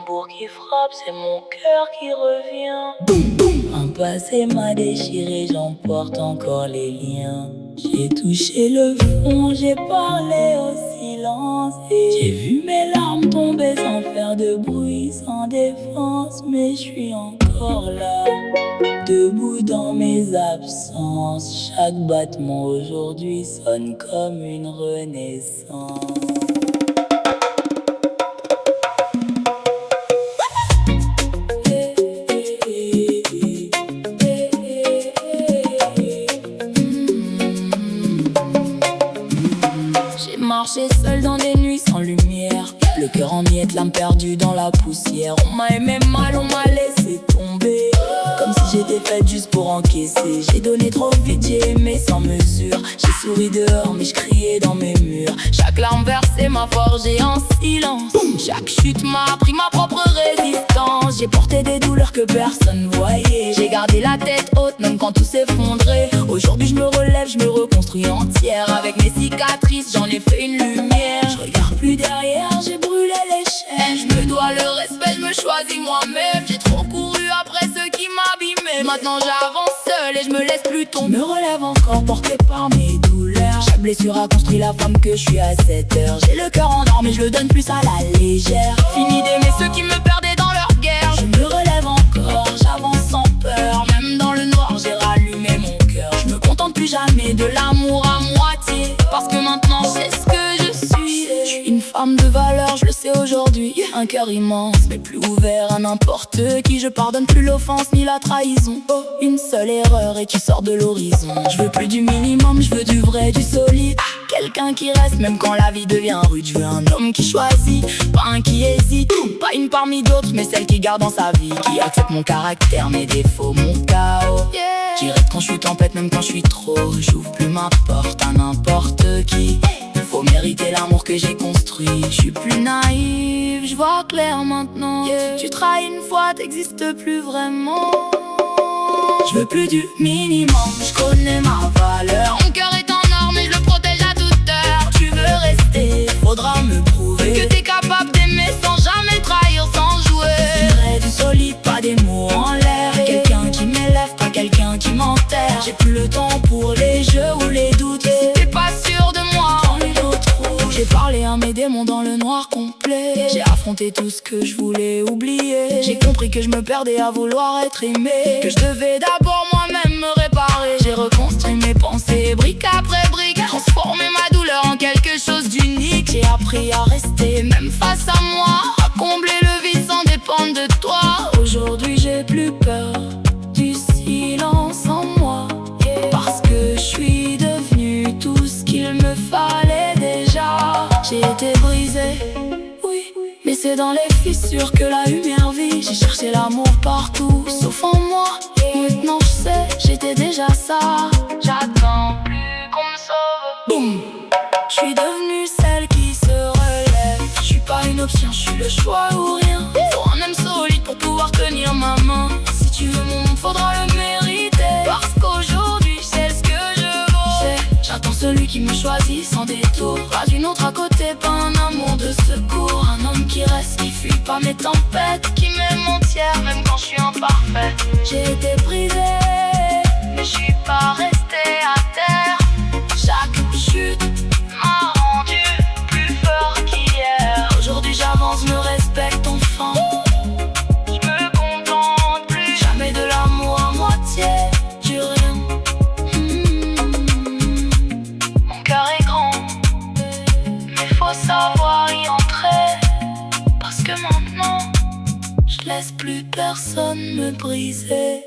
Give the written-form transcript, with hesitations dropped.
tambour qui frappe, c'est mon cœur qui revient. Un passé m'a déchiré, j'emporte encore les liens. J'ai touché le fond, j'ai parlé au silence et j'ai vu mes larmes tomber sans faire de bruit, sans défense. Mais je suis encore là, debout dans mes absences. Chaque battement aujourd'hui sonne comme une renaissance. J'ai marché seul dans des nuits sans lumière, le cœur en miettes, l'âme perdue dans la poussière. On m'a aimé mal, on m'a laissé tomber, comme si j'étais faite juste pour encaisser. J'ai donné trop vite, j'ai aimé sans mesure. J'ai souri dehors mais je criais dans mes murs. Chaque larme versée m'a forgé en silence. Chaque chute m'a appris ma propre résistance. J'ai porté des douleurs que personne voyait. J'ai gardé la tête haute même quand tout s'effondrait. Aujourd'hui je me relève, je me reconstruis entière. Avec mes cicatrices j'en ai fait une lumière. Je regarde plus derrière, j'ai brûlé l'échelle. Je me dois le respect, je me choisis moi-même. J'ai trop couru après ceux qui m'abîmaient. Maintenant j'avance seul et je me laisse plus tomber. Je me relève encore porté par mes douleurs. Chaque blessure a construit la femme que je suis à cette heure. J'ai le cœur en or mais je le donne plus à la légère. Fini d'aimer ceux qui me perdaient dans leur guerre. Je me relève encore, j'avance sans peur. Même dans le noir j'ai rallumé mon cœur. Je me contente plus jamais de l'amour à moitié, parce que maintenant je sais ce que je suis. Je suis une femme de valeur, je le sais aujourd'hui. Un cœur immense mais plus ouvert à n'importe qui. Je pardonne plus l'offense ni la trahison. Une seule erreur et tu sors de l'horizon. Je veux plus du minimum, je veux du vrai, du solide. Quelqu'un qui reste même quand la vie devient rude. Je veux un homme qui choisit, pas un qui hésite. Pas une parmi d'autres mais celle qui garde dans sa vie, qui accepte mon caractère, mes défauts, mon chaos. Qui reste quand je suis tempête même quand je suis trop. J'ouvre plus ma porte à n'importe qui. Faut mériter l'amour que j'ai construit. Je suis plus naïve, je vois clair maintenant. Tu trahis une fois, t'existes plus vraiment. Je veux plus du minimum, je connais ma valeur. Mon cœur est en or mais je le protège à toute heure. Tu veux rester, faudra me prouver que t'es capable d'aimer sans jamais trahir, sans jouer. Vrai, du solide, pas des mots en l'air. Quelqu'un qui m'élève, pas quelqu'un qui m'enterre. J'ai plus le temps pour les jeux ou les doutes. Si t'es pas sûr de moi, prends une autre route. J'ai parlé à mes démons dans le noir complet. J'ai affronté tout ce que je voulais oublier. J'ai compris que je me perdais à vouloir être aimé, que je devais d'abord moi-même me réparer. J'ai reconstruit mes pensées brique après brique, transformé ma douleur en quelque chose d'unique. J'ai appris à rester même face à moi, à combler le vide sans dépendre de toi. Aujourd'hui j'ai plus peur du silence en moi, parce que je suis devenue tout ce qu'il me fallait déjà. J'ai été brisée, oui, mais c'est dans les fissures que la lumière vit. J'ai cherché l'amour partout, sauf en moi. Maintenant je sais, j'étais déjà ça. J'attends plus qu'on me sauve. Boum. Je suis devenue celle qui se relève. Je suis pas une option, je suis le choix ou rien. Faut un homme solide pour pouvoir tenir ma main. Si tu veux mon monde, faudra le mériter, parce qu'aujourd'hui je sais ce que je vaux. J'attends celui qui me choisit sans détour. Pas d'une autre à côté, pas un amour de secours. Un homme qui reste, qui fuit pas mes tempêtes, qui m'aime entière même quand je suis imparfaite. J'ai été brisée, mais je suis pas restée à terre. Chaque chute m'a rendu plus fort qu'hier. Aujourd'hui j'avance, me respecte enfin. Je me contente plus jamais de l'amour à moitié, du rien. Mon cœur est grand, mais faut savoir y entrer, parce que maintenant je laisse plus personne me briser.